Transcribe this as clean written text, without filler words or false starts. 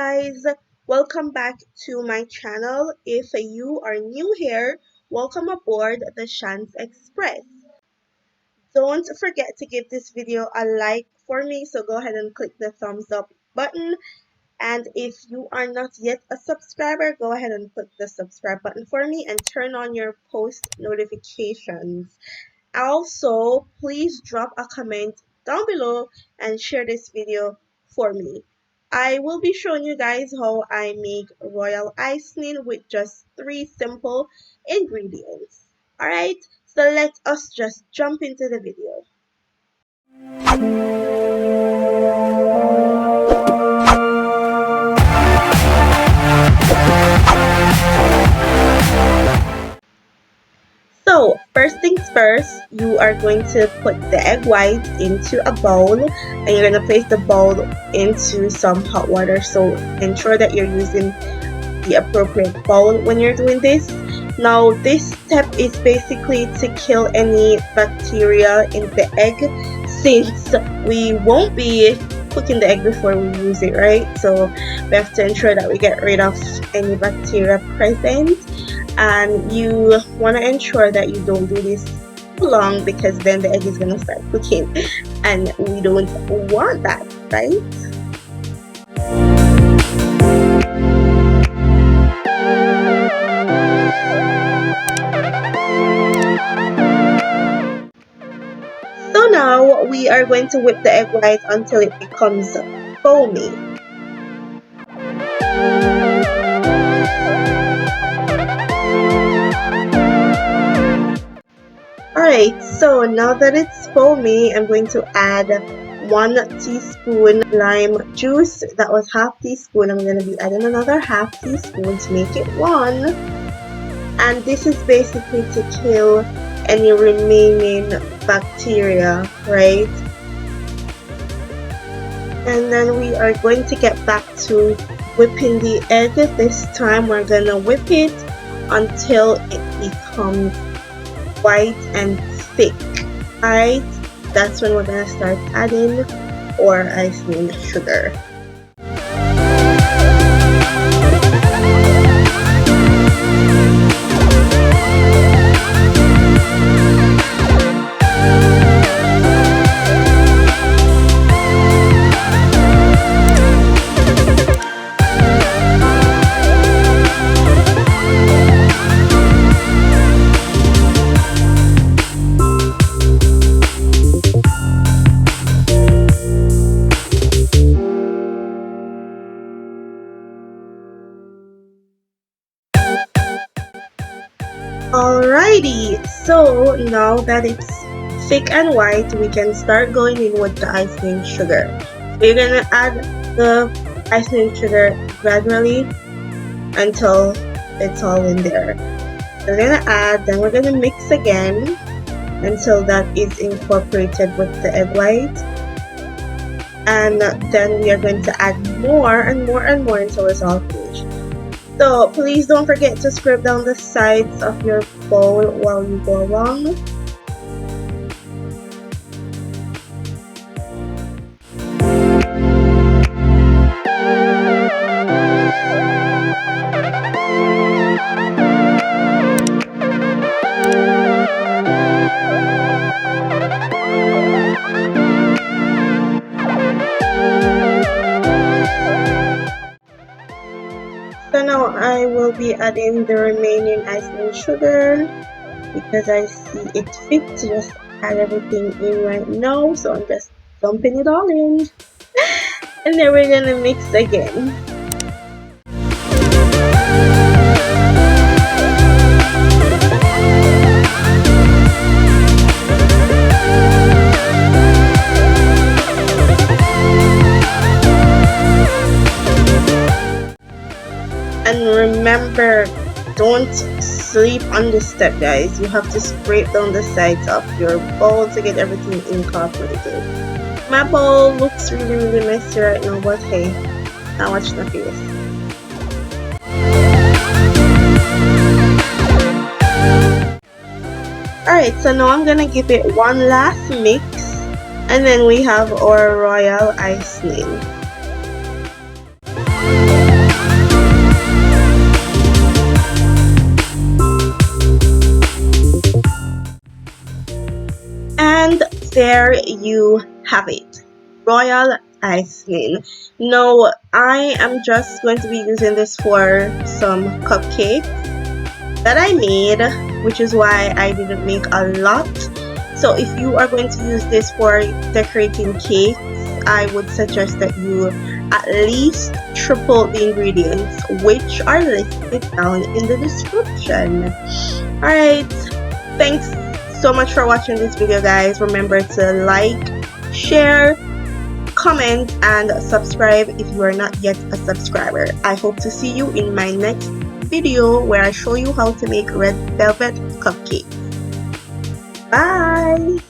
guys, welcome back to my channel. If you are new here, welcome aboard the Chance Express. Don't forget to give this video a like for me, so go ahead and click the thumbs up button. And if you are not yet a subscriber, go ahead and click the subscribe button for me and turn on your post notifications. Also, please drop a comment down below and share this video for me. I will be showing you guys how I make royal icing with just 3 simple ingredients. Alright, so let us just jump into the video. So, first things first, you are going to put the egg white into a bowl and you're going to place the bowl into some hot water. So, ensure that you're using the appropriate bowl when you're doing this. Now, this step is basically to kill any bacteria in the egg, since we won't be cooking the egg before we use it, right? So, we have to ensure that we get rid of any bacteria present. And you want to ensure that you don't do this too long, because then the egg is going to start cooking and we don't want that, right? So now we are going to whip the egg white until it becomes foamy. Alright, so now that it's foamy, I'm going to add 1 teaspoon lime juice. That was half teaspoon. I'm going to be adding another half teaspoon to make it 1. And this is basically to kill any remaining bacteria, right? And then we are going to get back to whipping the egg. This time we're going to whip it until it becomes white and thick. Alright, that's when we're gonna start adding our icing sugar. Alrighty, so now that it's thick and white, we can start going in with the icing sugar. So you're gonna add the icing sugar gradually until it's all in there. So we're gonna add, then we're gonna mix again until that is incorporated with the egg white. And then we are going to add more and more and more until it's all finished. So please don't forget to scrape down the sides of your bowl while you go along. So now I will be adding the remaining icing sugar because I see it fit to just add everything in right now. So I'm just dumping it all in. And then we're gonna mix again. And remember, don't sleep on this step, guys. You have to scrape down the sides of your bowl to get everything incorporated. My bowl looks really messy right now, but hey, now watch the face. Alright, so now I'm gonna give it one last mix, and then we have our royal icing. And there you have it, royal icing. Now I am just going to be using this for some cupcakes that I made, which is why I didn't make a lot. So if you are going to use this for decorating cakes, I would suggest that you at least triple the ingredients, which are listed down in the description. Alright, thanks so much for watching this video, guys. Remember to like, share, comment, and subscribe if you are not yet a subscriber. I hope to see you in my next video where I show you how to make red velvet cupcakes. Bye!